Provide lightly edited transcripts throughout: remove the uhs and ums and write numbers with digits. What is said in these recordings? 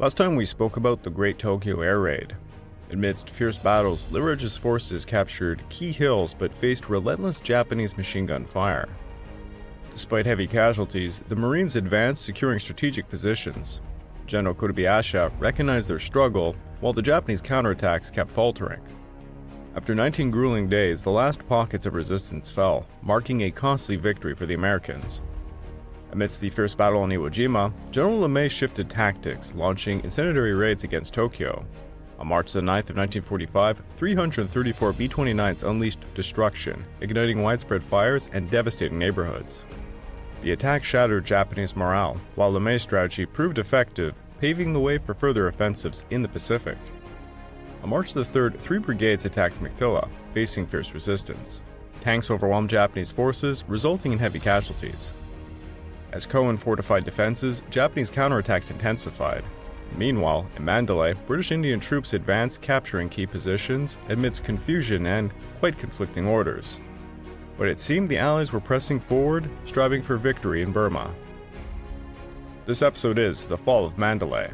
Last time we spoke about the Great Tokyo Air Raid. Amidst fierce battles, Literage's forces captured key hills but faced relentless Japanese machine gun fire. Despite heavy casualties, the Marines advanced, securing strategic positions. General Kobayashi recognized their struggle, while the Japanese counterattacks kept faltering. After 19 grueling days, the last pockets of resistance fell, marking a costly victory for the Americans. Amidst the fierce battle on Iwo Jima, General LeMay shifted tactics, launching incendiary raids against Tokyo. On March 9, 1945, 334 B-29s unleashed destruction, igniting widespread fires and devastating neighborhoods. The attack shattered Japanese morale, while LeMay's strategy proved effective, paving the way for further offensives in the Pacific. On March 3, 3 brigades attacked Mktila, facing fierce resistance. Tanks overwhelmed Japanese forces, resulting in heavy casualties. As Cohen fortified defenses, Japanese counterattacks intensified. Meanwhile, in Mandalay, British Indian troops advanced, capturing key positions amidst confusion and quite conflicting orders. But it seemed the Allies were pressing forward, striving for victory in Burma. This episode is The Fall of Mandalay.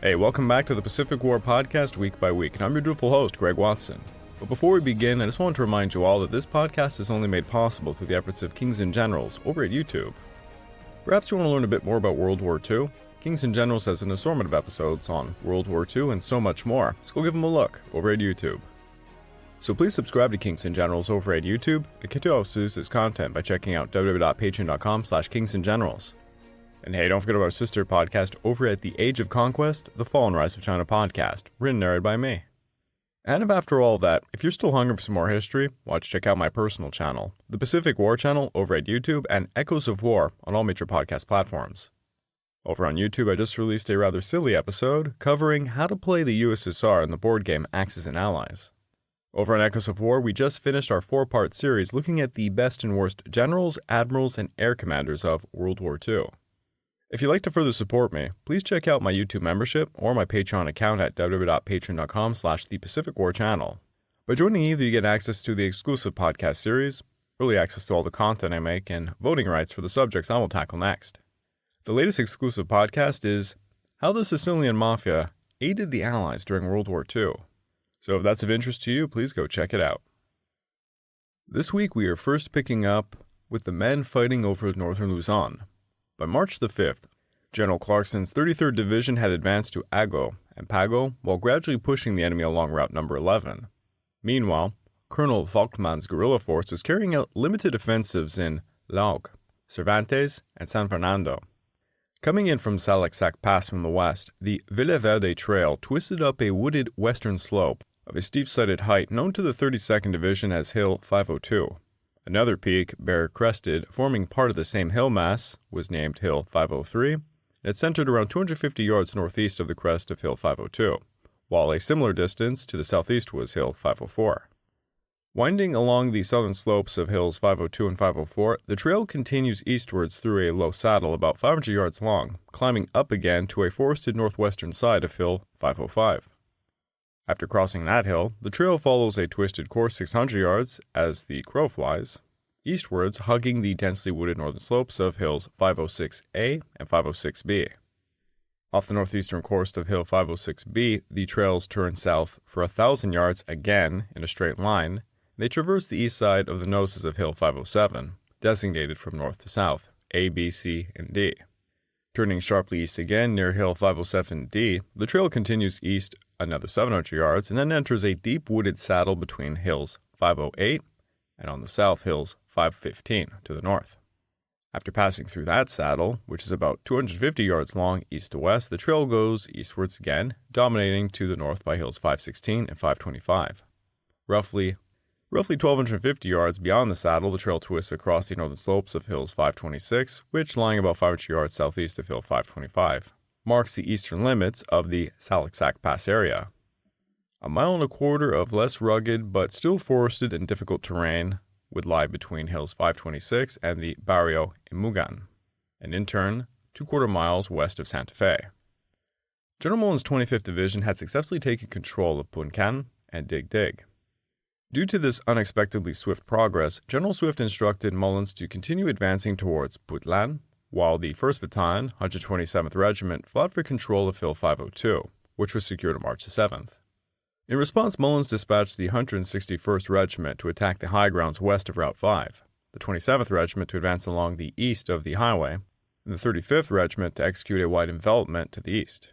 Hey, welcome back to the Pacific War Podcast week by week, and I'm your dutiful host, Greg Watson. But before we begin, I just want to remind you all that this podcast is only made possible through the efforts of Kings and Generals over at YouTube. Perhaps you want to learn a bit more about World War II? Kings and Generals has an assortment of episodes on World War II and so much more, so go give them a look over at YouTube. So please subscribe to Kings and Generals over at YouTube and continue to use this content by checking out www.patreon.com/kingsandgenerals. And hey, don't forget about our sister podcast over at The Age of Conquest, The Fall and Rise of China podcast, written and narrated by me. And if after all that, if you're still hungry for some more history, check out my personal channel, the Pacific War channel over at YouTube, and Echoes of War on all major podcast platforms. Over on YouTube, I just released a rather silly episode covering how to play the USSR in the board game Axis and Allies. Over on Echoes of War, we just finished our 4-part series looking at the best and worst generals, admirals, and air commanders of World War II. If you'd like to further support me, please check out my YouTube membership or my Patreon account at www.patreon.com/thepacificwarchannel. By joining either, you get access to the exclusive podcast series, early access to all the content I make, and voting rights for the subjects I will tackle next. The latest exclusive podcast is How the Sicilian Mafia Aided the Allies During World War II. So if that's of interest to you, please go check it out. This week we are first picking up with the men fighting over northern Luzon. By March the 5th, General Clarkson's 33rd Division had advanced to Ago and Pago while gradually pushing the enemy along Route Number 11. Meanwhile, Colonel Volkmann's guerrilla force was carrying out limited offensives in Lauk, Cervantes, and San Fernando. Coming in from Salak Saac Pass from the west, the Villa Verde Trail twisted up a wooded western slope of a steep-sided height known to the 32nd Division as Hill 502. Another peak, bare-crested, forming part of the same hill mass, was named Hill 503, and it centered around 250 yards northeast of the crest of Hill 502, while a similar distance to the southeast was Hill 504. Winding along the southern slopes of Hills 502 and 504, the trail continues eastwards through a low saddle about 500 yards long, climbing up again to a forested northwestern side of Hill 505. After crossing that hill, the trail follows a twisted course 600 yards, as the crow flies, eastwards hugging the densely wooded northern slopes of Hills 506A and 506B. Off the northeastern course of Hill 506B, the trails turn south for 1,000 yards again in a straight line, and they traverse the east side of the noses of Hill 507, designated from north to south, A, B, C, and D. Turning sharply east again near Hill 507D, the trail continues east another 700 yards and then enters a deep wooded saddle between Hills 508 and on the south Hills 515 to the north. After passing through that saddle, which is about 250 yards long east to west, the trail goes eastwards again, dominating to the north by Hills 516 and 525. Roughly 1,250 yards beyond the saddle, the trail twists across the northern slopes of Hills 526, which, lying about 500 yards southeast of Hill 525, marks the eastern limits of the Salak Saac Pass area. 1.25 miles of less rugged but still forested and difficult terrain would lie between Hills 526 and the Barrio Imugan, and in turn, 2/4 miles west of Santa Fe. General Mullen's 25th Division had successfully taken control of Punkan and Dig Dig. Due to this unexpectedly swift progress, General Swift instructed Mullins to continue advancing towards Putlan, while the 1st Battalion, 127th Regiment, fought for control of Hill 502, which was secured on March 7th. In response, Mullins dispatched the 161st Regiment to attack the high grounds west of Route 5, the 27th Regiment to advance along the east of the highway, and the 35th Regiment to execute a wide envelopment to the east.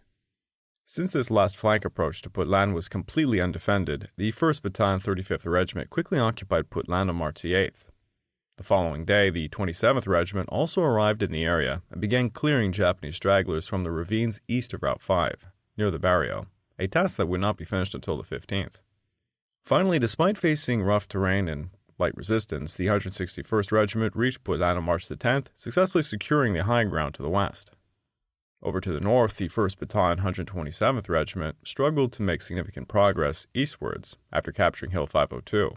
Since this last flank approach to Putlan was completely undefended, the 1st Battalion 35th Regiment quickly occupied Putlan on March 8th. The following day, the 27th Regiment also arrived in the area and began clearing Japanese stragglers from the ravines east of Route 5, near the barrio, a task that would not be finished until the 15th. Finally, despite facing rough terrain and light resistance, the 161st Regiment reached Putlan on March 10th, successfully securing the high ground to the west. Over to the north, the 1st Battalion 127th Regiment struggled to make significant progress eastwards after capturing Hill 502.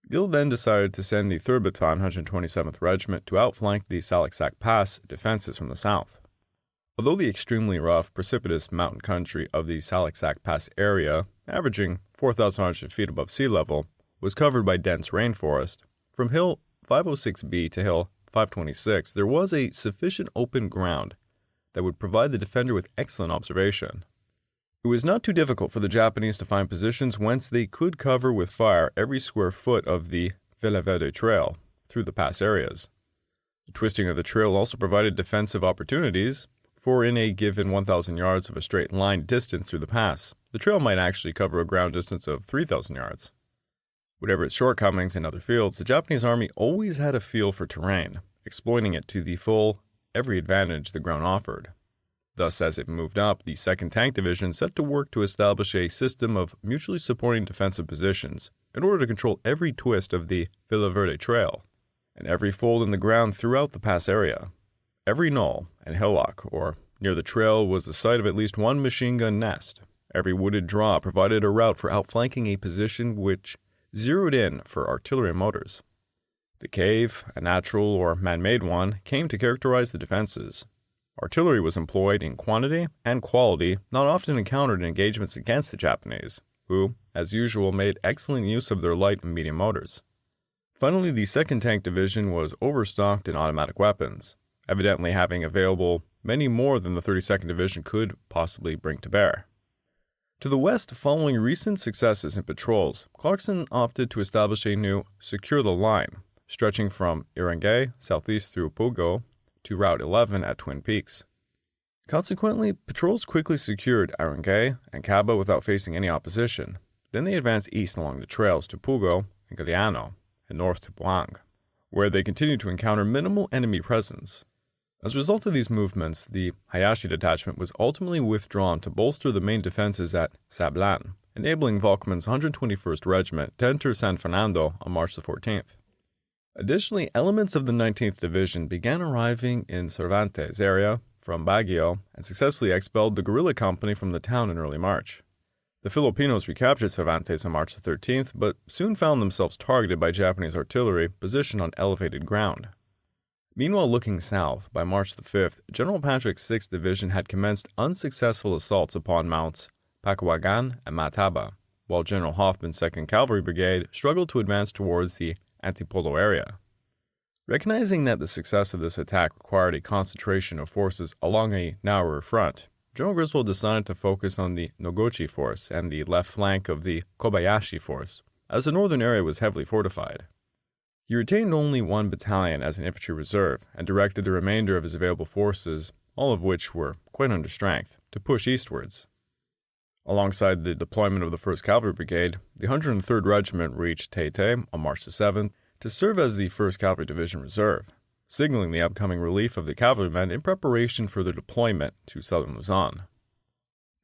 Gill then decided to send the 3rd Battalion 127th Regiment to outflank the Salak Saac Pass defenses from the south. Although the extremely rough, precipitous mountain country of the Salak Saac Pass area, averaging 4,100 feet above sea level, was covered by dense rainforest, from Hill 506B to Hill 526 there was a sufficient open ground that would provide the defender with excellent observation. It was not too difficult for the Japanese to find positions whence they could cover with fire every square foot of the Villaverde Trail through the pass areas. The twisting of the trail also provided defensive opportunities, for in a given 1,000 yards of a straight line distance through the pass, the trail might actually cover a ground distance of 3,000 yards. Whatever its shortcomings in other fields, the Japanese army always had a feel for terrain, exploiting it to the full every advantage the ground offered. Thus, as it moved up, the 2nd Tank Division set to work to establish a system of mutually supporting defensive positions in order to control every twist of the Villaverde Trail, and every fold in the ground throughout the pass area. Every knoll and hillock or near the trail was the site of at least one machine gun nest. Every wooded draw provided a route for outflanking a position which zeroed in for artillery and motors. The cave, a natural or man-made one, came to characterize the defenses. Artillery was employed in quantity and quality not often encountered in engagements against the Japanese, who, as usual, made excellent use of their light and medium motors. Finally, the 2nd Tank Division was overstocked in automatic weapons, evidently having available many more than the 32nd Division could possibly bring to bear. To the west, following recent successes in patrols, Clarkson opted to establish a new Secure the Line, stretching from Irangay southeast through Pugo to Route 11 at Twin Peaks. Consequently, patrols quickly secured Irangay and Caba without facing any opposition. Then they advanced east along the trails to Pugo and Galiano, and north to Buang, where they continued to encounter minimal enemy presence. As a result of these movements, the Hayashi detachment was ultimately withdrawn to bolster the main defenses at Sablan, enabling Volkmann's 121st Regiment to enter San Fernando on March the 14th. Additionally, elements of the 19th Division began arriving in Cervantes area from Baguio and successfully expelled the guerrilla company from the town in early March. The Filipinos recaptured Cervantes on March the 13th, but soon found themselves targeted by Japanese artillery positioned on elevated ground. Meanwhile, looking south, by March the 5th, General Patrick's 6th Division had commenced unsuccessful assaults upon Mounts Pakuagan and Mataba, while General Hoffman's 2nd Cavalry Brigade struggled to advance towards the Antipolo area. Recognizing that the success of this attack required a concentration of forces along a narrower front, General Griswold decided to focus on the Noguchi force and the left flank of the Kobayashi force, as the northern area was heavily fortified. He retained only one battalion as an infantry reserve and directed the remainder of his available forces, all of which were quite under strength, to push eastwards. Alongside the deployment of the 1st Cavalry Brigade, the 103rd Regiment reached Taytay on March the 7th to serve as the 1st Cavalry Division Reserve, signaling the upcoming relief of the cavalrymen in preparation for their deployment to southern Luzon.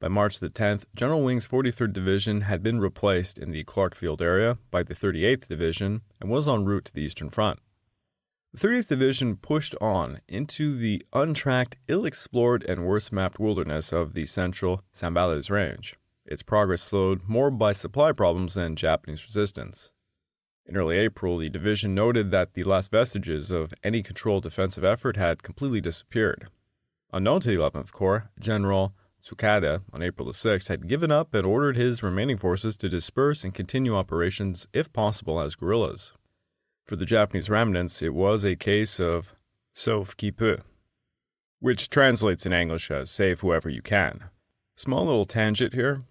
By March the 10th, General Wing's 43rd Division had been replaced in the Clarkfield area by the 38th Division and was en route to the Eastern Front. The 30th Division pushed on into the untracked, ill-explored, and worse-mapped wilderness of the central Zambales Range, its progress slowed more by supply problems than Japanese resistance. In early April, the division noted that the last vestiges of any controlled defensive effort had completely disappeared. Unknown to the 11th Corps, General Tsukada, on April the 6th, had given up and ordered his remaining forces to disperse and continue operations, if possible, as guerrillas. For the Japanese remnants, it was a case of sauve qui peut, which translates in English as save whoever you can. Small little tangent here.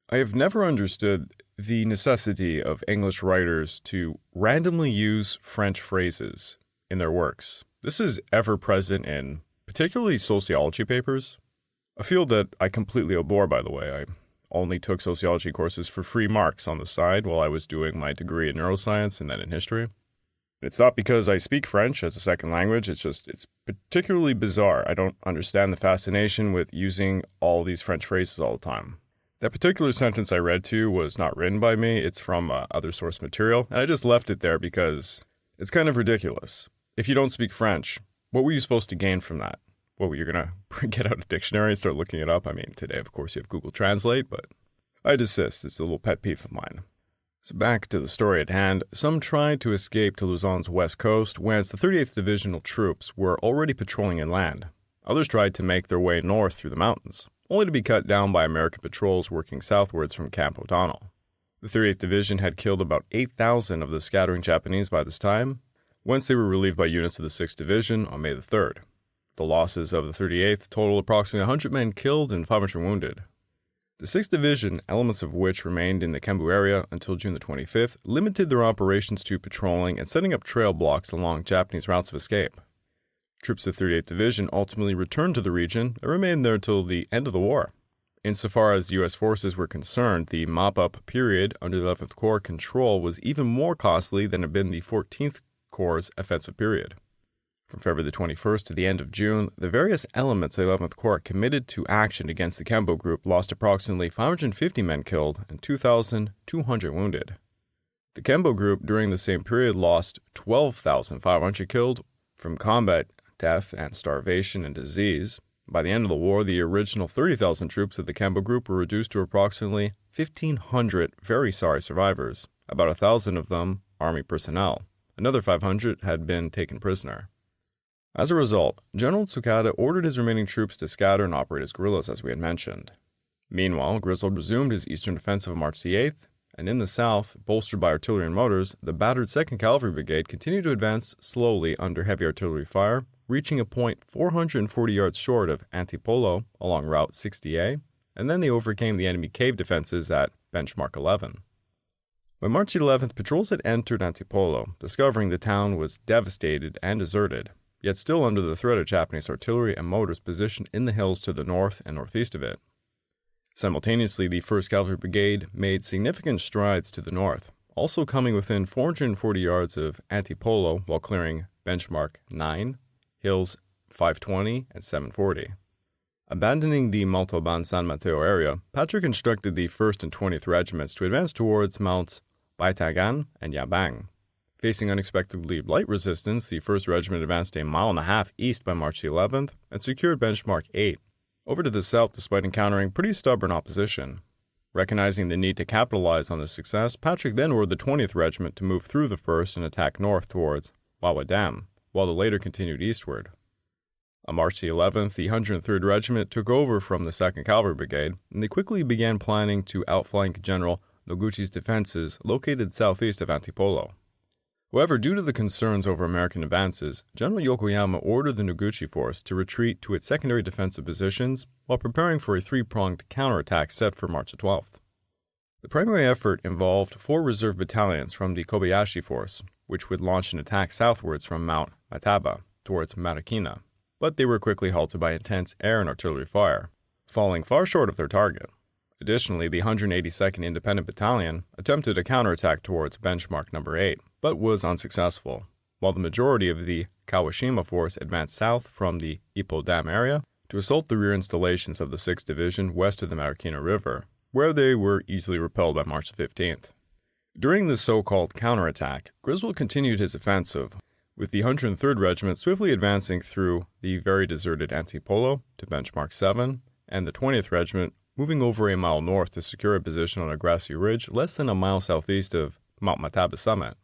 I have never understood the necessity of English writers to randomly use French phrases in their works. This is ever present in particularly sociology papers, a field that I completely abhor, by the way. I only took sociology courses for free marks on the side while I was doing my degree in neuroscience and then in history. It's not because I speak French as a second language, it's particularly bizarre. I don't understand the fascination with using all these French phrases all the time. That particular sentence I read to you was not written by me, it's from other source material, and I just left it there because it's kind of ridiculous. If you don't speak French, what were you supposed to gain from that? What, were you going to get out a dictionary and start looking it up? I mean, today, of course, you have Google Translate, but I desist. It's a little pet peeve of mine. So back to the story at hand, some tried to escape to Luzon's west coast, whence the 38th Divisional troops were already patrolling inland. Others tried to make their way north through the mountains, only to be cut down by American patrols working southwards from Camp O'Donnell. The 38th Division had killed about 8,000 of the scattering Japanese by this time, whence they were relieved by units of the 6th Division on May the 3rd. The losses of the 38th totaled approximately 100 men killed and 500 wounded. The 6th Division, elements of which remained in the Kembu area until June the 25th, limited their operations to patrolling and setting up trail blocks along Japanese routes of escape. Troops of the 38th Division ultimately returned to the region and remained there until the end of the war. Insofar as U.S. forces were concerned, the mop-up period under the 11th Corps control was even more costly than had been the 14th Corps' offensive period. From February the 21st to the end of June, the various elements of the 11th Corps committed to action against the Kembu group lost approximately 550 men killed and 2,200 wounded. The Kembu group during the same period lost 12,500 killed from combat, death, and starvation and disease. By the end of the war, the original 30,000 troops of the Kembu group were reduced to approximately 1,500 very sorry survivors, about 1,000 of them Army personnel. Another 500 had been taken prisoner. As a result, General Tsukada ordered his remaining troops to scatter and operate as guerrillas, as we had mentioned. Meanwhile, Griswold resumed his eastern offensive on March the 8th, and in the south, bolstered by artillery and mortars, the battered 2nd Cavalry Brigade continued to advance slowly under heavy artillery fire, reaching a point 440 yards short of Antipolo along Route 60A, and then they overcame the enemy cave defenses at Benchmark 11. By March 11th, patrols had entered Antipolo, discovering the town was devastated and deserted, yet still under the threat of Japanese artillery and mortars positioned in the hills to the north and northeast of it. Simultaneously, the 1st Cavalry Brigade made significant strides to the north, also coming within 440 yards of Antipolo while clearing Benchmark 9, Hills 520 and 740. Abandoning the Montalban San Mateo area, Patrick instructed the 1st and 20th Regiments to advance towards Mounts Baitagan and Yabang. Facing unexpectedly light resistance, the 1st Regiment advanced a mile and a half east by March 11th and secured Benchmark 8, over to the south despite encountering pretty stubborn opposition. Recognizing the need to capitalize on this success, Patrick then ordered the 20th Regiment to move through the 1st and attack north towards Wawa Dam, while the later continued eastward. On March 11th, the 103rd Regiment took over from the 2nd Cavalry Brigade, and they quickly began planning to outflank General Noguchi's defenses located southeast of Antipolo. However, due to the concerns over American advances, General Yokoyama ordered the Noguchi force to retreat to its secondary defensive positions while preparing for a three-pronged counterattack set for March 12th. The primary effort involved 4 reserve battalions from the Kobayashi force, which would launch an attack southwards from Mount Mataba towards Marikina, but they were quickly halted by intense air and artillery fire, falling far short of their target. Additionally, the 182nd Independent Battalion attempted a counterattack towards Benchmark number 8, but was unsuccessful, while the majority of the Kawashima force advanced south from the Ippo Dam area to assault the rear installations of the 6th Division west of the Marikina River, where they were easily repelled by March 15th. During this so-called counterattack, Griswold continued his offensive, with the 103rd Regiment swiftly advancing through the very deserted Antipolo to Benchmark 7, and the 20th Regiment moving over a mile north to secure a position on a grassy ridge less than a mile southeast of Mount Mataba summit.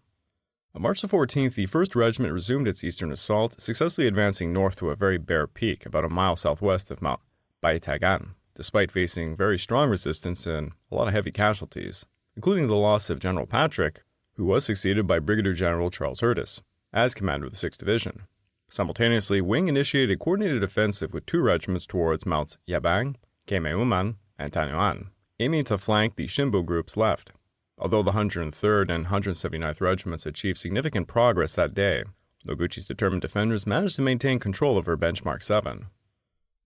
On March 14th, the 1st Regiment resumed its eastern assault, successfully advancing north to a very bare peak about a mile southwest of Mount Baitagan. despite facing very strong resistance and a lot of heavy casualties, including the loss of General Patrick, who was succeeded by Brigadier General Charles Curtis as commander of the 6th Division. Simultaneously, Wing initiated a coordinated offensive with 2 regiments towards Mounts Yabang, Kemeuman, and Tanuan, aiming to flank the Shimbo group's left. Although the 103rd and 179th Regiments achieved significant progress that day, Noguchi's determined defenders managed to maintain control over Benchmark 7.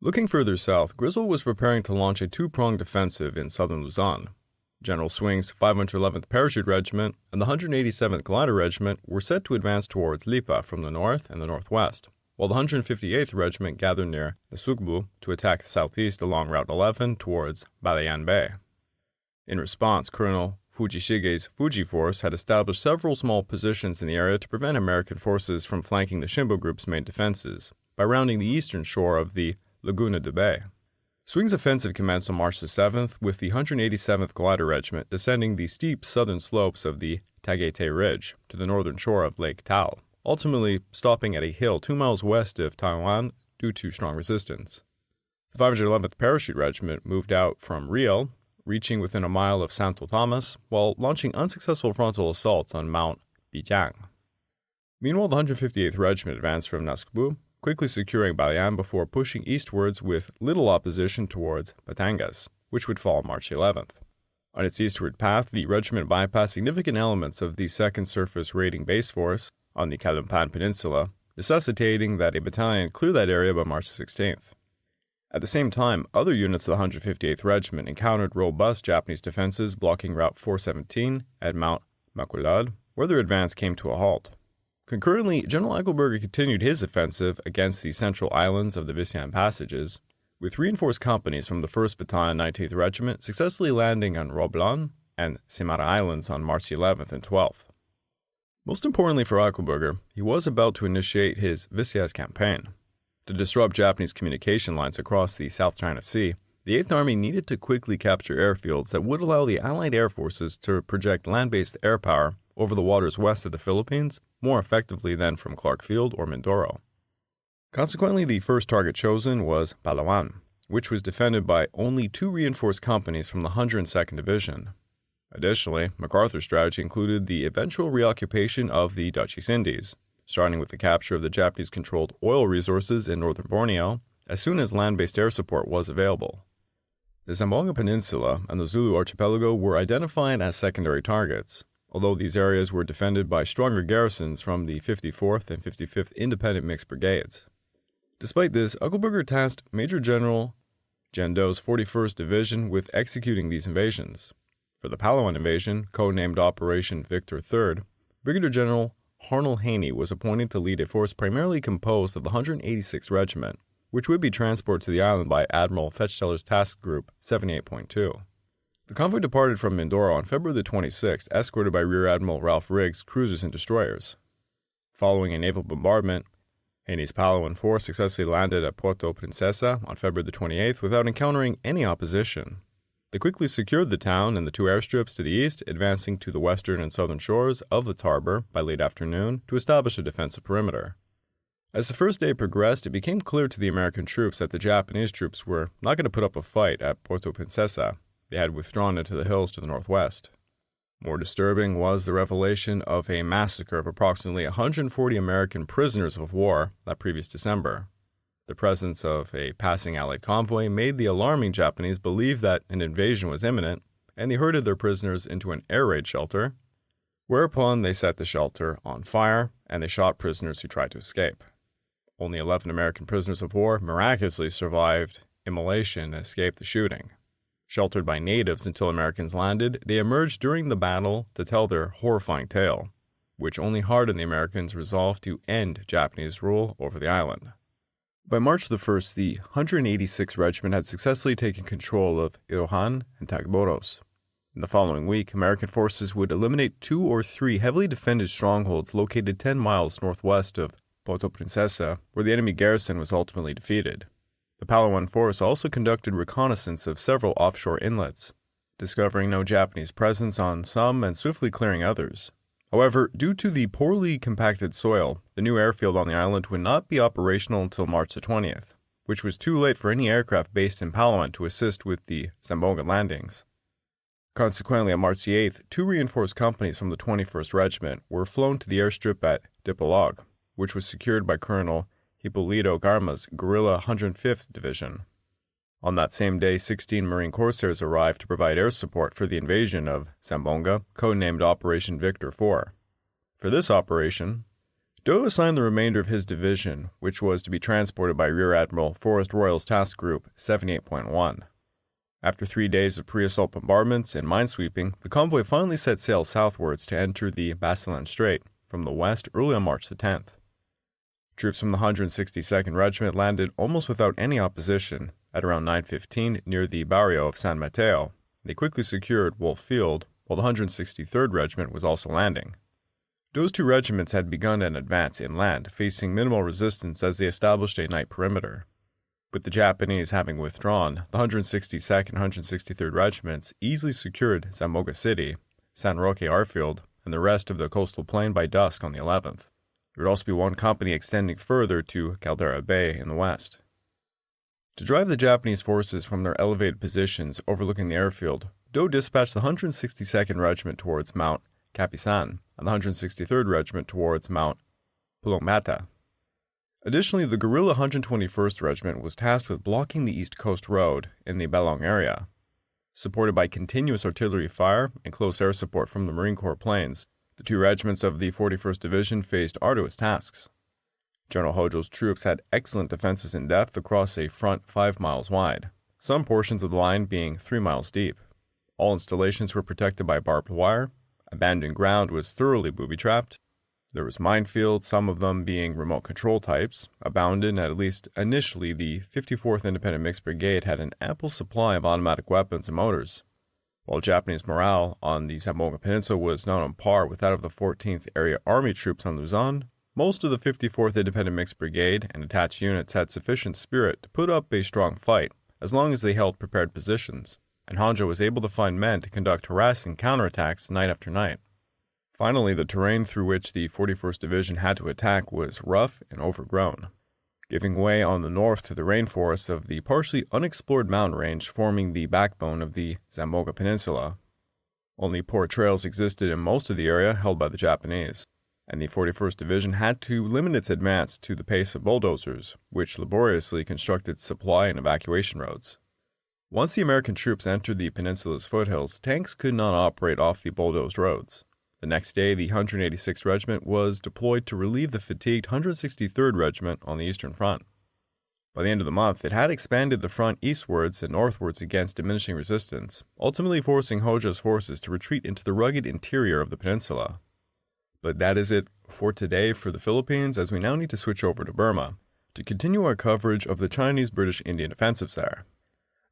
Looking further south, Griswold was preparing to launch a 2-pronged offensive in southern Luzon. General Swing's 511th Parachute Regiment and the 187th Glider Regiment were set to advance towards Lipa from the north and the northwest, while the 158th Regiment gathered near Nasugbu to attack southeast along Route 11 towards Balayan Bay. In response, Colonel Fujishige's Fuji Force had established several small positions in the area to prevent American forces from flanking the Shimbo group's main defenses by rounding the eastern shore of the Laguna de Bay. Swing's offensive commenced on March the 7th with the 187th Glider Regiment descending the steep southern slopes of the Tagaytay Ridge to the northern shore of Lake Taal, ultimately stopping at a hill 2 miles west of Taiwan due to strong resistance. The 511th Parachute Regiment moved out from Riel, reaching within a mile of Santo Tomas, while launching unsuccessful frontal assaults on Mount Bijang. Meanwhile, the 158th Regiment advanced from Nasugbu, quickly securing Balayan before pushing eastwards with little opposition towards Batangas, which would fall March 11th. On its eastward path, the regiment bypassed significant elements of the 2nd Surface Raiding Base Force on the Calumpan Peninsula, necessitating that a battalion clear that area by March 16th. At the same time, other units of the 158th Regiment encountered robust Japanese defenses blocking Route 417 at Mount Makulad, where their advance came to a halt. Concurrently, General Eichelberger continued his offensive against the central islands of the Visayan Passages, with reinforced companies from the 1st Battalion 19th Regiment successfully landing on Roblan and Simara Islands on March 11th and 12th. Most importantly for Eichelberger, he was about to initiate his Visayas campaign. To disrupt Japanese communication lines across the South China Sea, the 8th Army needed to quickly capture airfields that would allow the Allied air forces to project land-based air power over the waters west of the Philippines more effectively than from Clark Field or Mindoro. Consequently, the first target chosen was Palawan, which was defended by only 2 reinforced companies from the 102nd Division. Additionally, MacArthur's strategy included the eventual reoccupation of the Dutch East Indies, starting with the capture of the Japanese-controlled oil resources in northern Borneo as soon as land-based air support was available. The Zamboanga Peninsula and the Zulu Archipelago were identified as secondary targets, although these areas were defended by stronger garrisons from the 54th and 55th Independent Mixed Brigades. Despite this, Eichelberger tasked Major General Gendo's 41st Division with executing these invasions. For the Palawan invasion, codenamed Operation Victor III, Brigadier General Harnell Haney was appointed to lead a force primarily composed of the 186th Regiment, which would be transported to the island by Admiral Fetchteller's Task Group 78.2. The convoy departed from Mindoro on February the 26th, escorted by Rear Admiral Ralph Riggs' cruisers and destroyers. Following a naval bombardment, Haney's Palawan force successfully landed at Porto Princessa on February the 28th without encountering any opposition. They quickly secured the town and the 2 airstrips to the east, advancing to the western and southern shores of the Tarbor by late afternoon to establish a defensive perimeter. As the first day progressed, it became clear to the American troops that the Japanese troops were not going to put up a fight at Porto Princessa. They had withdrawn into the hills to the northwest. More disturbing was the revelation of a massacre of approximately 140 American prisoners of war that previous December. The presence of a passing Allied convoy made the alarming Japanese believe that an invasion was imminent, and they herded their prisoners into an air raid shelter, whereupon they set the shelter on fire and they shot prisoners who tried to escape. Only 11 American prisoners of war miraculously survived immolation and escaped the shooting. Sheltered by natives until Americans landed, they emerged during the battle to tell their horrifying tale, which only hardened the Americans' resolve to end Japanese rule over the island. By March the 1st, the 186th Regiment had successfully taken control of Irohan and Tagboros. In the following week, American forces would eliminate 2 or 3 heavily defended strongholds located 10 miles northwest of Porto Princessa, where the enemy garrison was ultimately defeated. The Palawan force also conducted reconnaissance of several offshore inlets, discovering no Japanese presence on some and swiftly clearing others. However, due to the poorly compacted soil, the new airfield on the island would not be operational until March the 20th, which was too late for any aircraft based in Palawan to assist with the Zamboanga landings. Consequently, on March 8th, 2 reinforced companies from the 21st Regiment were flown to the airstrip at Dipolog, which was secured by Colonel Hipolito Garma's guerrilla 105th Division. On that same day, 16 Marine Corsairs arrived to provide air support for the invasion of Zamboanga, codenamed Operation Victor IV. For this operation, Doe assigned the remainder of his division, which was to be transported by Rear Admiral Forrest Royal's Task Group 78.1. After 3 days of pre-assault bombardments and minesweeping, the convoy finally set sail southwards to enter the Basilan Strait from the west early on March the 10th. Troops from the 162nd Regiment landed almost without any opposition at around 9:15 near the barrio of San Mateo. They quickly secured Wolf Field, while the 163rd Regiment was also landing. Those 2 regiments had begun an advance inland, facing minimal resistance as they established a night perimeter. With the Japanese having withdrawn, the 162nd and 163rd Regiments easily secured Zamboanga City, San Roque Airfield, and the rest of the coastal plain by dusk on the 11th. There would also be 1 company extending further to Caldera Bay in the west. To drive the Japanese forces from their elevated positions overlooking the airfield, Doe dispatched the 162nd Regiment towards Mount Capisan and the 163rd Regiment towards Mount Pulomata. Additionally, the guerrilla 121st Regiment was tasked with blocking the East Coast Road in the Balong area. Supported by continuous artillery fire and close air support from the Marine Corps planes, the 2 regiments of the 41st Division faced arduous tasks. General Hojo's troops had excellent defenses in depth across a front 5 miles wide, some portions of the line being 3 miles deep. All installations were protected by barbed wire, abandoned ground was thoroughly booby-trapped, there was minefields, some of them being remote control types, abounded, and at least initially the 54th Independent Mixed Brigade had an ample supply of automatic weapons and motors. While Japanese morale on the Zamboanga Peninsula was not on par with that of the 14th Area Army troops on Luzon, most of the 54th Independent Mixed Brigade and attached units had sufficient spirit to put up a strong fight as long as they held prepared positions, and Honjo was able to find men to conduct harassing counterattacks night after night. Finally, the terrain through which the 41st Division had to attack was rough and overgrown, giving way on the north to the rainforests of the partially unexplored mountain range forming the backbone of the Zamboanga Peninsula. Only poor trails existed in most of the area held by the Japanese, and the 41st Division had to limit its advance to the pace of bulldozers, which laboriously constructed supply and evacuation roads. Once the American troops entered the peninsula's foothills, tanks could not operate off the bulldozed roads. The next day, the 186th Regiment was deployed to relieve the fatigued 163rd Regiment on the Eastern Front. By the end of the month, it had expanded the front eastwards and northwards against diminishing resistance, ultimately forcing Hojo's forces to retreat into the rugged interior of the peninsula. But that is it for today for the Philippines, as we now need to switch over to Burma to continue our coverage of the Chinese-British Indian offensives there.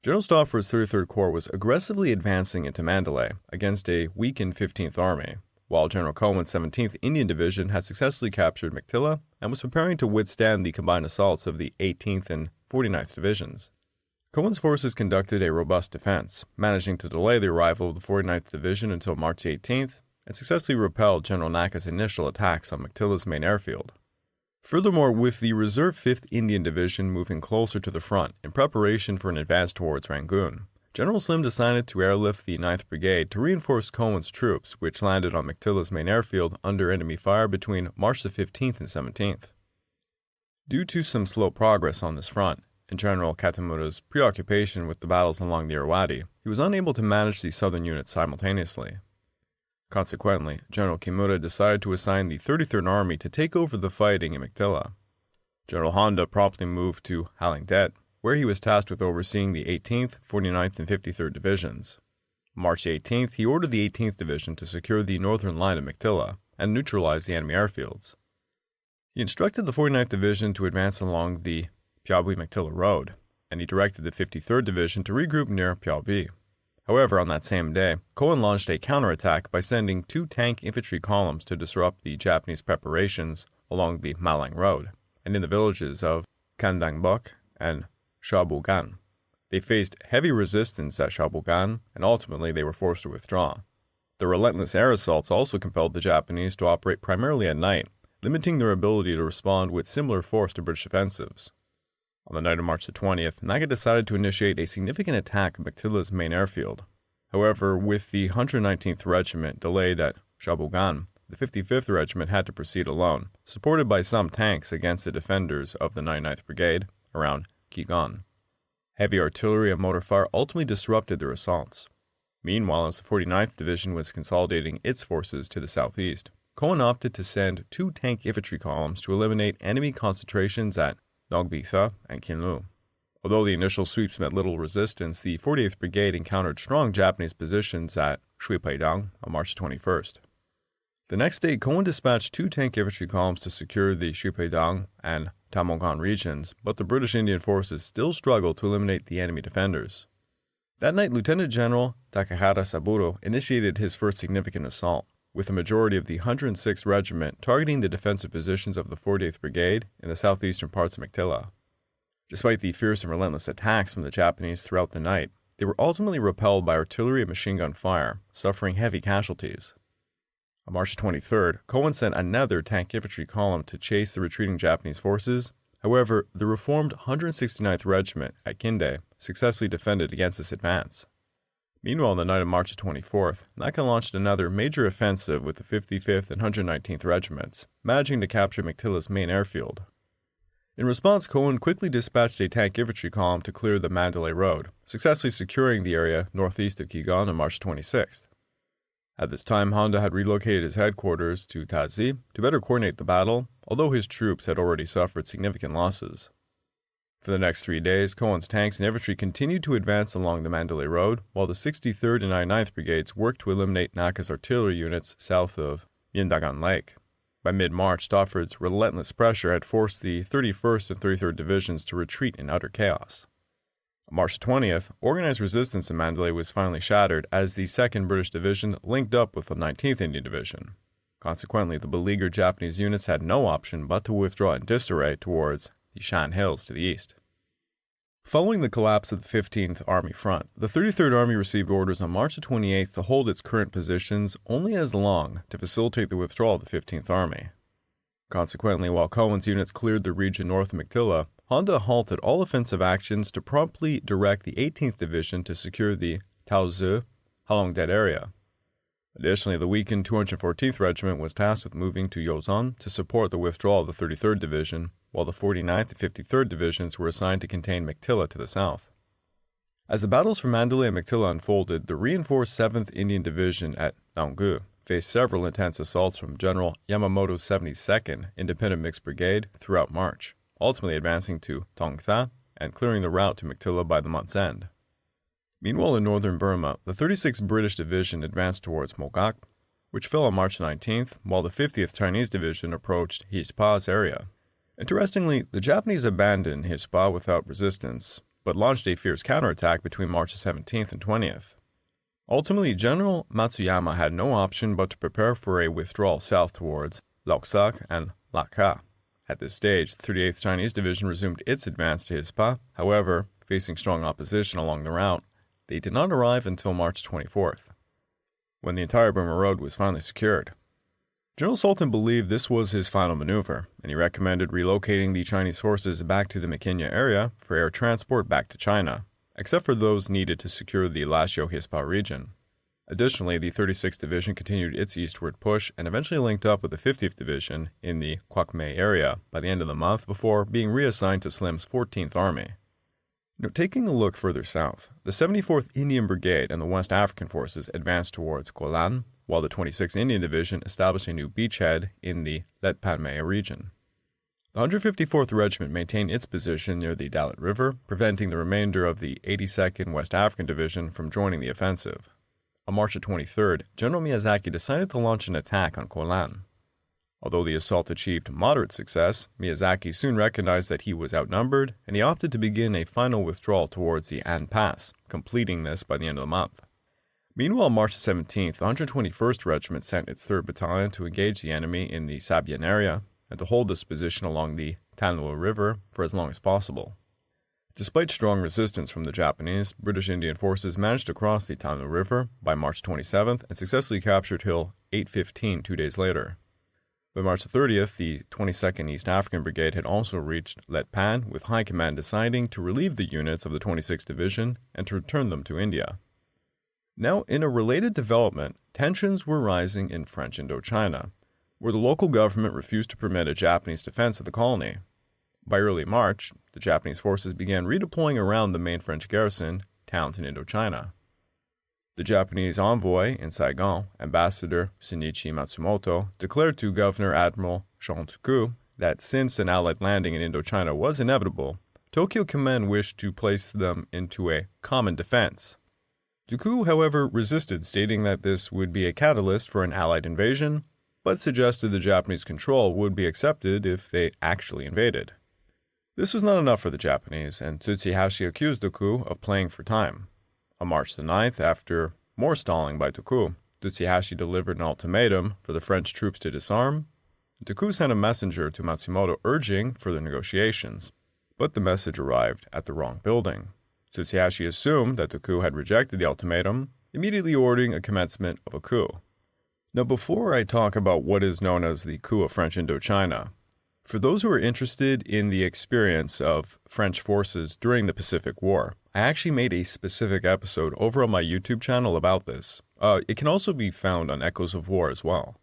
General Stauffer's 33rd Corps was aggressively advancing into Mandalay against a weakened 15th Army, while General Cowan's 17th Indian Division had successfully captured Mactilla and was preparing to withstand the combined assaults of the 18th and 49th Divisions. Cowan's forces conducted a robust defense, managing to delay the arrival of the 49th Division until March 18th, and successfully repelled General Naka's initial attacks on Mactilla's main airfield. Furthermore, with the Reserve 5th Indian Division moving closer to the front in preparation for an advance towards Rangoon, General Slim decided to airlift the 9th Brigade to reinforce Cowan's troops, which landed on Mactilla's main airfield under enemy fire between March the 15th and 17th. Due to some slow progress on this front, and General Katamura's preoccupation with the battles along the Irrawaddy, he was unable to manage the southern units simultaneously. Consequently, General Kimura decided to assign the 33rd Army to take over the fighting in Mactilla. General Honda promptly moved to Halingdet, where he was tasked with overseeing the 18th, 49th, and 53rd Divisions. March 18th, he ordered the 18th Division to secure the northern line of Mactilla and neutralize the enemy airfields. He instructed the 49th Division to advance along the Piaui-Mactilla Road, and he directed the 53rd Division to regroup near Piaui. However, on that same day, Cowan launched a counterattack by sending 2 tank infantry columns to disrupt the Japanese preparations along the Malang Road, and in the villages of Kandangbok and Shabugan. They faced heavy resistance at Shabugan, and ultimately they were forced to withdraw. The relentless air assaults also compelled the Japanese to operate primarily at night, limiting their ability to respond with similar force to British offensives. On the night of March the 20th, Naga decided to initiate a significant attack of McTilla's main airfield. However, with the 119th Regiment delayed at Shabogan, the 55th Regiment had to proceed alone, supported by some tanks against the defenders of the 99th Brigade around Quigon. Heavy artillery and motor fire ultimately disrupted their assaults. Meanwhile, as the 49th Division was consolidating its forces to the southeast, Cohen opted to send 2 tank infantry columns to eliminate enemy concentrations at Nogbitha and Kinlu. Although the initial sweeps met little resistance, the 48th Brigade encountered strong Japanese positions at Shuipeidang on March 21st. The next day, Cohen dispatched 2 tank infantry columns to secure the Shuipeidang and Tamongan regions, but the British Indian forces still struggled to eliminate the enemy defenders. That night, Lieutenant General Takahata Saburo initiated his first significant assault, with the majority of the 106th Regiment targeting the defensive positions of the 48th Brigade in the southeastern parts of McTilla. Despite the fierce and relentless attacks from the Japanese throughout the night, they were ultimately repelled by artillery and machine gun fire, suffering heavy casualties. On March 23rd, Cohen sent another tank infantry column to chase the retreating Japanese forces. However, the reformed 169th Regiment at Kinde successfully defended against this advance. Meanwhile, on the night of March 24th, Naka launched another major offensive with the 55th and 119th Regiments, managing to capture McTilla's main airfield. In response, Cohen quickly dispatched a tank infantry column to clear the Mandalay Road, successfully securing the area northeast of Quigon on March 26th. At this time, Honda had relocated his headquarters to Tazi to better coordinate the battle, although his troops had already suffered significant losses. For the next 3 days, Cohen's tanks and infantry continued to advance along the Mandalay Road, while the 63rd and 99th Brigades worked to eliminate Naka's artillery units south of Yindagan Lake. By mid-March, Stafford's relentless pressure had forced the 31st and 33rd Divisions to retreat in utter chaos. On March 20th, organized resistance in Mandalay was finally shattered as the 2nd British Division linked up with the 19th Indian Division. Consequently, the beleaguered Japanese units had no option but to withdraw in disarray towards the Shan Hills to the east. Following the collapse of the 15th Army front, the 33rd Army received orders on March 28th to hold its current positions only as long to facilitate the withdrawal of the 15th Army. Consequently, while Cohen's units cleared the region north of McTilla, Honda halted all offensive actions to promptly direct the 18th Division to secure the Taozu, Halongdet area. Additionally, the weakened 214th Regiment was tasked with moving to Yozon to support the withdrawal of the 33rd Division, while the 49th and 53rd Divisions were assigned to contain McTilla to the south. As the battles for Mandalay and McTilla unfolded, the reinforced 7th Indian Division at Naungu faced several intense assaults from General Yamamoto's 72nd Independent Mixed Brigade throughout March, ultimately advancing to Tongtha and clearing the route to McTilla by the month's end. Meanwhile, in northern Burma, the 36th British Division advanced towards Mogak, which fell on March 19th, while the 50th Chinese Division approached Hispa's area. Interestingly, the Japanese abandoned Hispa without resistance, but launched a fierce counterattack between March 17th and 20th. Ultimately, General Matsuyama had no option but to prepare for a withdrawal south towards Laosak and Laka. At this stage, the 38th Chinese Division resumed its advance to Hispa. However, facing strong opposition along the route, they did not arrive until March 24th, when the entire Burma Road was finally secured. General Sultan believed this was his final maneuver, and he recommended relocating the Chinese forces back to the Makenya area for air transport back to China, except for those needed to secure the Lashio-Hispa region. Additionally, the 36th Division continued its eastward push and eventually linked up with the 50th Division in the Kwakmei area by the end of the month before being reassigned to Slim's 14th Army. Now, taking a look further south, the 74th Indian Brigade and the West African forces advanced towards Kolan, while the 26th Indian Division established a new beachhead in the Letpanmea region. The 154th Regiment maintained its position near the Dalit River, preventing the remainder of the 82nd West African Division from joining the offensive. On March 23rd, General Miyazaki decided to launch an attack on Kolan. Although the assault achieved moderate success, Miyazaki soon recognized that he was outnumbered, and he opted to begin a final withdrawal towards the An Pass, completing this by the end of the month. Meanwhile, March 17th, the 121st Regiment sent its 3rd Battalion to engage the enemy in the Sabian area and to hold this position along the Tanlua River for as long as possible. Despite strong resistance from the Japanese, British Indian forces managed to cross the Tanlua River by March 27th and successfully captured Hill 815 2 days later. By March 30th, the 22nd East African Brigade had also reached Let Pan, with High Command deciding to relieve the units of the 26th Division and to return them to India. Now, in a related development, tensions were rising in French Indochina, where the local government refused to permit a Japanese defense of the colony. By early March, the Japanese forces began redeploying around the main French garrison towns in Indochina. The Japanese envoy in Saigon, Ambassador Shinichi Matsumoto, declared to Governor Admiral Jean Coup that since an Allied landing in Indochina was inevitable, Tokyo Command wished to place them into a common defense. Coup, however, resisted, stating that this would be a catalyst for an Allied invasion, but suggested the Japanese control would be accepted if they actually invaded. This was not enough for the Japanese, and Tsuchihashi accused Coup of playing for time. On March the 9th, after more stalling by Coup, Tsuchihashi delivered an ultimatum for the French troops to disarm. Coup sent a messenger to Matsumoto urging further negotiations, but the message arrived at the wrong building. Tsuchihashi assumed that Coup had rejected the ultimatum, immediately ordering a commencement of a coup. Now, before I talk about what is known as the Coup of French Indochina, for those who are interested in the experience of French forces during the Pacific War, I actually made a specific episode over on my YouTube channel about this. It can also be found on Echoes of War as well.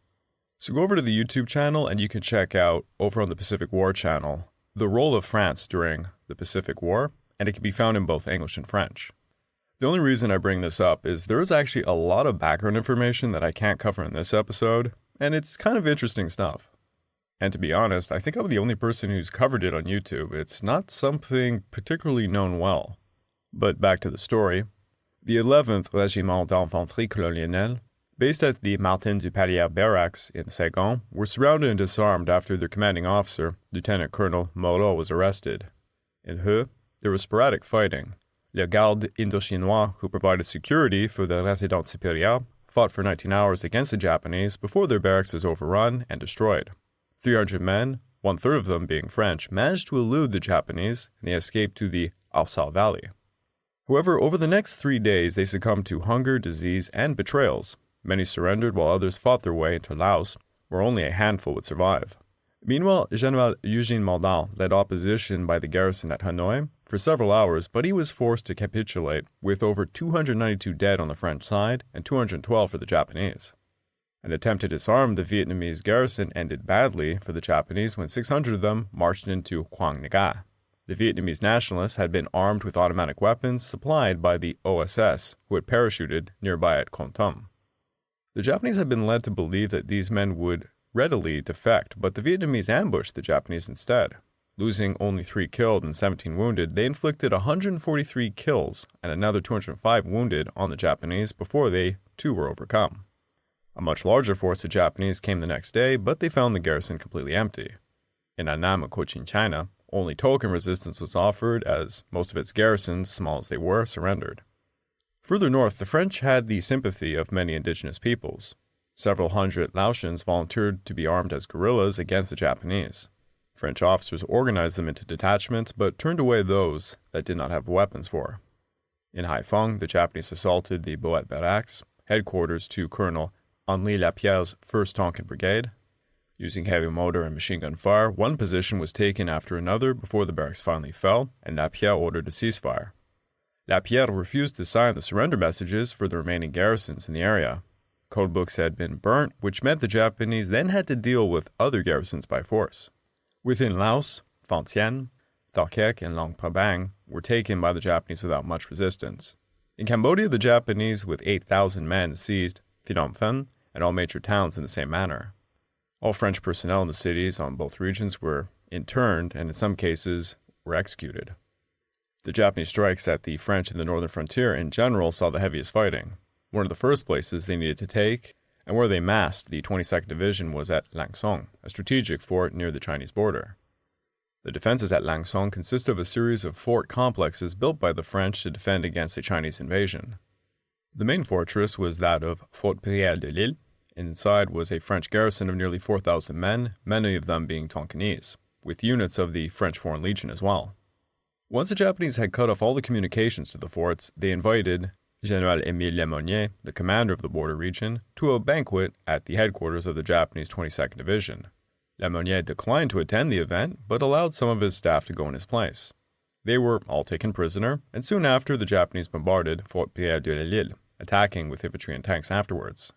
So go over to the YouTube channel and you can check out, over on the Pacific War channel, the role of France during the Pacific War, and it can be found in both English and French. The only reason I bring this up is there is actually a lot of background information that I can't cover in this episode, and it's kind of interesting stuff. And to be honest, I think I'm the only person who's covered it on YouTube. It's not something particularly known well. But back to the story. The 11th Régiment d'Infanterie Coloniale, based at the Martin du Pallier barracks in Saigon, were surrounded and disarmed after their commanding officer, Lieutenant Colonel Moreau, was arrested. In Heu, there was sporadic fighting. Le Garde Indochinois, who provided security for the Résidence Supérieure, fought for 19 hours against the Japanese before their barracks was overrun and destroyed. 300 men, one-third of them being French, managed to elude the Japanese, and they escaped to the Arsal Valley. However, over the next 3 days, they succumbed to hunger, disease, and betrayals. Many surrendered while others fought their way into Laos, where only a handful would survive. Meanwhile, General Eugène Maldon led opposition by the garrison at Hanoi for several hours, but he was forced to capitulate, with over 292 dead on the French side and 212 for the Japanese. An attempt to disarm the Vietnamese garrison ended badly for the Japanese when 600 of them marched into Quang Nga. The Vietnamese nationalists had been armed with automatic weapons supplied by the OSS, who had parachuted nearby at Kon Tum. The Japanese had been led to believe that these men would readily defect, but the Vietnamese ambushed the Japanese instead. Losing only 3 killed and 17 wounded, they inflicted 143 kills and another 205 wounded on the Japanese before they, too, were overcome. A much larger force of Japanese came the next day, but they found the garrison completely empty. In Annam and Cochin, China, only token resistance was offered, as most of its garrisons, small as they were, surrendered. Further north, the French had the sympathy of many indigenous peoples. Several hundred Laotians volunteered to be armed as guerrillas against the Japanese. French officers organized them into detachments, but turned away those that did not have weapons for. In Haiphong, the Japanese assaulted the Boët Barracks, headquarters to Colonel Henri Lapierre's 1st Tonkin Brigade. Using heavy mortar and machine gun fire, one position was taken after another before the barracks finally fell, and Lapierre ordered a ceasefire. Lapierre refused to sign the surrender messages for the remaining garrisons in the area. Codebooks had been burnt, which meant the Japanese then had to deal with other garrisons by force. Within Laos, Phan Thien, Tha Kek, and Long Prabang were taken by the Japanese without much resistance. In Cambodia, the Japanese, with 8,000 men, seized Phnom Penh and all major towns in the same manner. All French personnel in the cities on both regions were interned and in some cases were executed. The Japanese strikes at the French in the northern frontier in general saw the heaviest fighting. One of the first places they needed to take, and where they massed the 22nd Division, was at Lang Son, a strategic fort near the Chinese border. The defenses at Lang Son consist of a series of fort complexes built by the French to defend against a Chinese invasion. The main fortress was that of Fort Prière de l'Île. Inside was a French garrison of nearly 4,000 men, many of them being Tonkinese, with units of the French Foreign Legion as well. Once the Japanese had cut off all the communications to the forts, they invited General Émile Lemonnier, the commander of the border region, to a banquet at the headquarters of the Japanese 22nd Division. Lemonnier declined to attend the event, but allowed some of his staff to go in his place. They were all taken prisoner, and soon after the Japanese bombarded Fort Pierre de l'Île, attacking with infantry and tanks afterwards.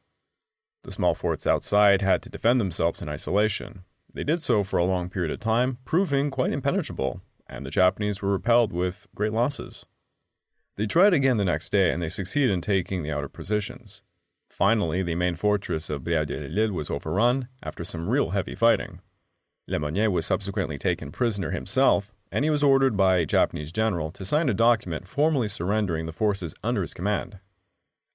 The small forts outside had to defend themselves in isolation. They did so for a long period of time, proving quite impenetrable, and the Japanese were repelled with great losses. They tried again the next day, and they succeeded in taking the outer positions. Finally, the main fortress of Pierre de l'Île was overrun after some real heavy fighting. Lemonnier was subsequently taken prisoner himself, and he was ordered by a Japanese general to sign a document formally surrendering the forces under his command.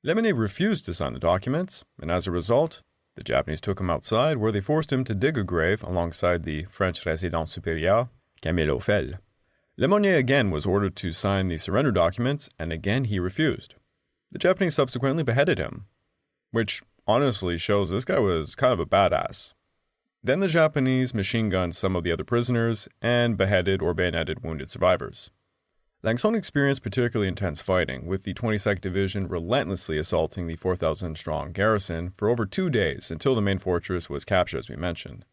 Lemonnier refused to sign the documents, and as a result, the Japanese took him outside where they forced him to dig a grave alongside the French résident supérieur, Camille Aufel. Lemonnier again was ordered to sign the surrender documents, and again he refused. The Japanese subsequently beheaded him, which honestly shows this guy was kind of a badass. Then the Japanese machine gunned some of the other prisoners and beheaded or bayoneted wounded survivors. Lang Son experienced particularly intense fighting, with the 22nd Division relentlessly assaulting the 4,000-strong garrison for over 2 days until the main fortress was captured, as we mentioned.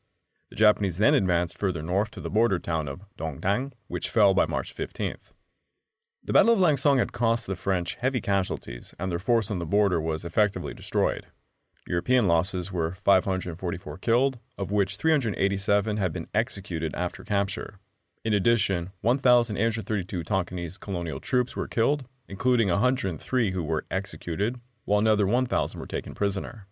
The Japanese then advanced further north to the border town of Dongdang, which fell by March 15th. The Battle of Lang Son had cost the French heavy casualties, and their force on the border was effectively destroyed. European losses were 544 killed, of which 387 had been executed after capture. In addition, 1,832 Tonkinese colonial troops were killed, including 103 who were executed, while another 1,000 were taken prisoner.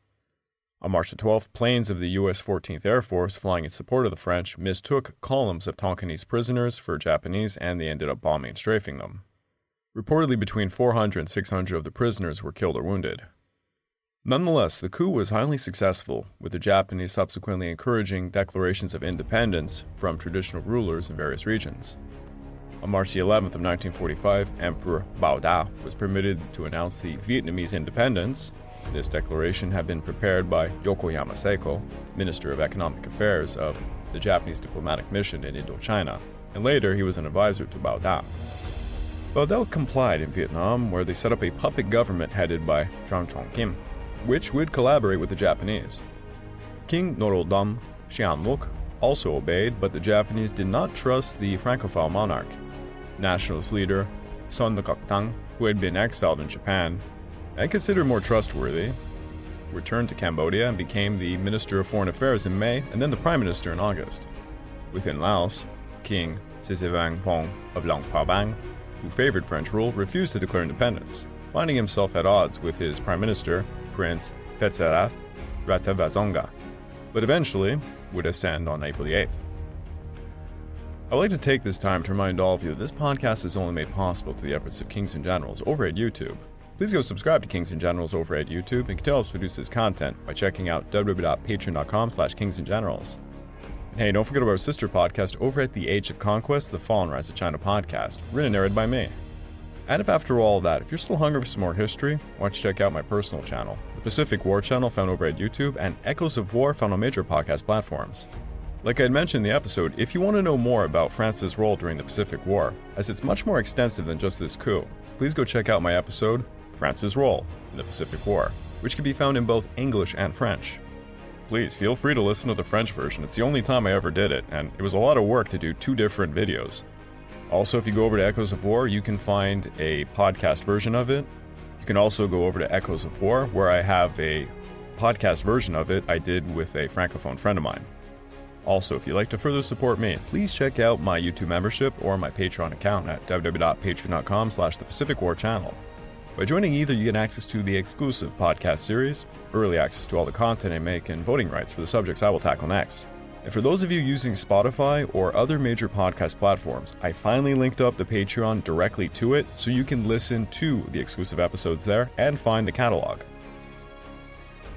On March 12th, planes of the U.S. 14th Air Force flying in support of the French mistook columns of Tonkinese prisoners for Japanese, and they ended up bombing and strafing them. Reportedly, between 400 and 600 of the prisoners were killed or wounded. Nonetheless, the coup was highly successful, with the Japanese subsequently encouraging declarations of independence from traditional rulers in various regions. On March 11th of 1945, Emperor Bao Da was permitted to announce the Vietnamese independence. This declaration had been prepared by Yokoyama Seiko, Minister of Economic Affairs of the Japanese diplomatic mission in Indochina, and later he was an advisor to Bao Da. Bao Da complied in Vietnam, where they set up a puppet government headed by Trang Chong Kim, which would collaborate with the Japanese. King Norodom Sihanouk also obeyed, but the Japanese did not trust the Francophile monarch. Nationalist leader Son Ngoc-Thang, who had been exiled in Japan and considered more trustworthy, returned to Cambodia and became the Minister of Foreign Affairs in May and then the Prime Minister in August. Within Laos, King Sisavang of Luang Prabang, who favored French rule, refused to declare independence, finding himself at odds with his Prime Minister, Prince Fetserath Ratavazonga, but eventually would ascend on April the 8th. I would like to take this time to remind all of you that this podcast is only made possible through the efforts of Kings and Generals over at YouTube. Please go subscribe to Kings and Generals over at YouTube and continue to produce this content by checking out www.patreon.com/kingsandgenerals. And hey, don't forget about our sister podcast over at The Age of Conquest, the Fall and Rise of China podcast, written and narrated by me. And if after all that, if you're still hungry for some more history, why don't you check out my personal channel, the Pacific War channel found over at YouTube, and Echoes of War found on major podcast platforms. Like I had mentioned in the episode, if you want to know more about France's role during the Pacific War, as it's much more extensive than just this coup, please go check out my episode, France's Role in the Pacific War, which can be found in both English and French. Please feel free to listen to the French version. It's the only time I ever did it, and it was a lot of work to do 2 different videos. Also, if you go over to Echoes of War, you can find a podcast version of it. You can also go over to Echoes of War, where I have a podcast version of it I did with a Francophone friend of mine. Also, if you'd like to further support me, please check out my YouTube membership or my Patreon account at www.patreon.com/thepacificwarchannel. By joining either, you get access to the exclusive podcast series, early access to all the content I make, and voting rights for the subjects I will tackle next. And for those of you using Spotify or other major podcast platforms, I finally linked up the Patreon directly to it so you can listen to the exclusive episodes there and find the catalog.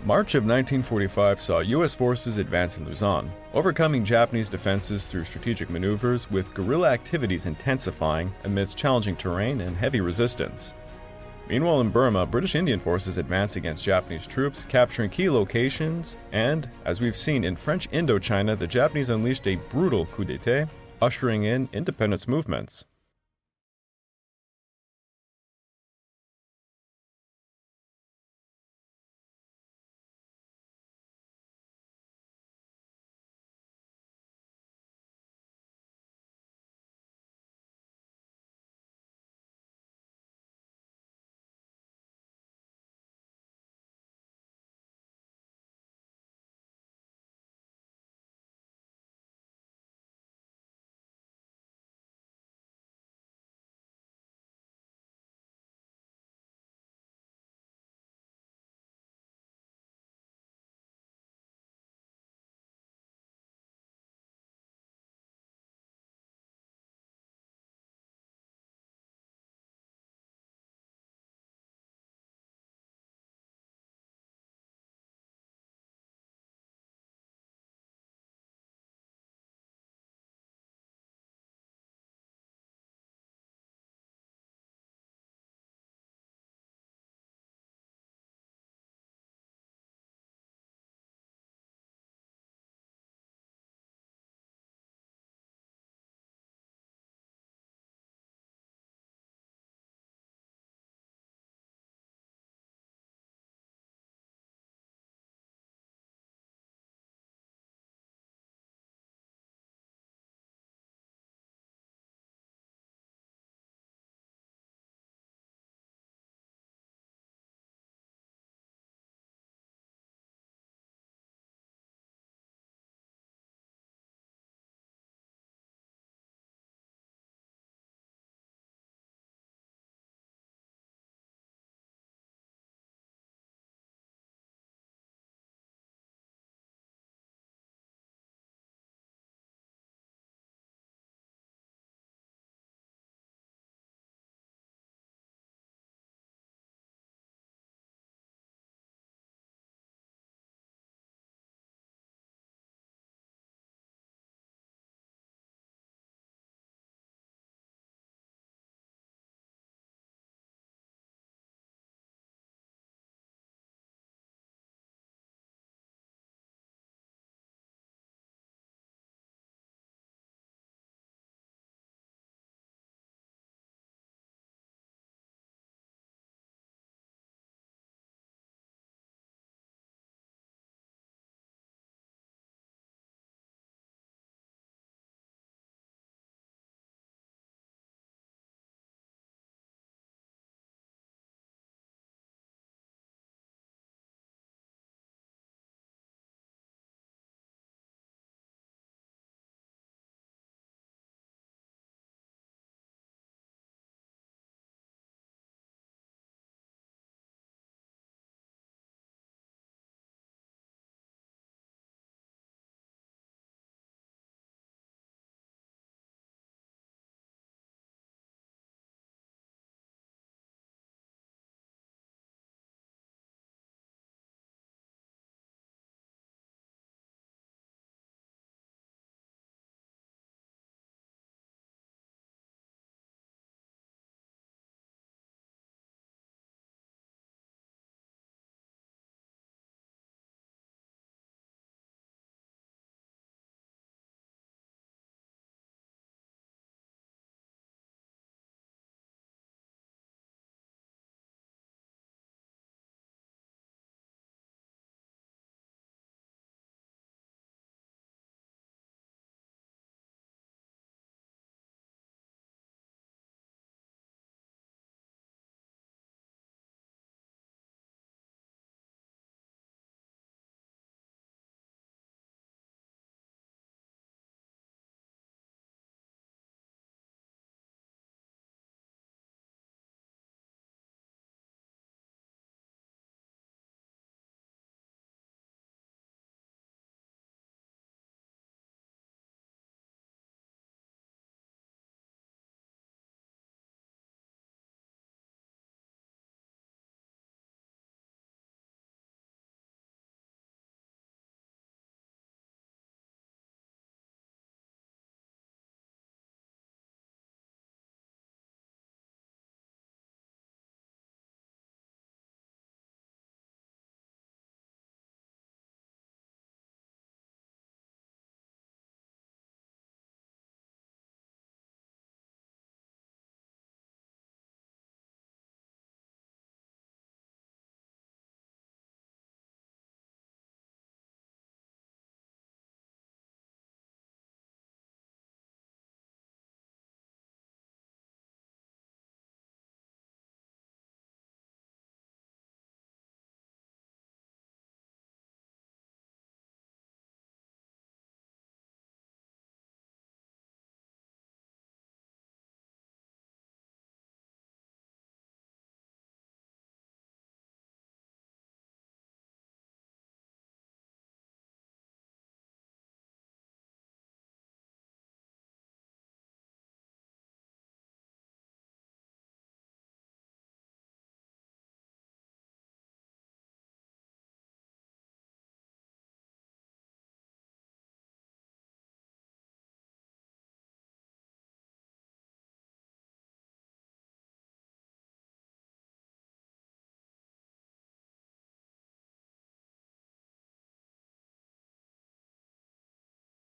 March of 1945 saw U.S. forces advance in Luzon, overcoming Japanese defenses through strategic maneuvers, with guerrilla activities intensifying amidst challenging terrain and heavy resistance. Meanwhile, in Burma, British Indian forces advanced against Japanese troops, capturing key locations, and, as we've seen in French Indochina, the Japanese unleashed a brutal coup d'etat, ushering in independence movements.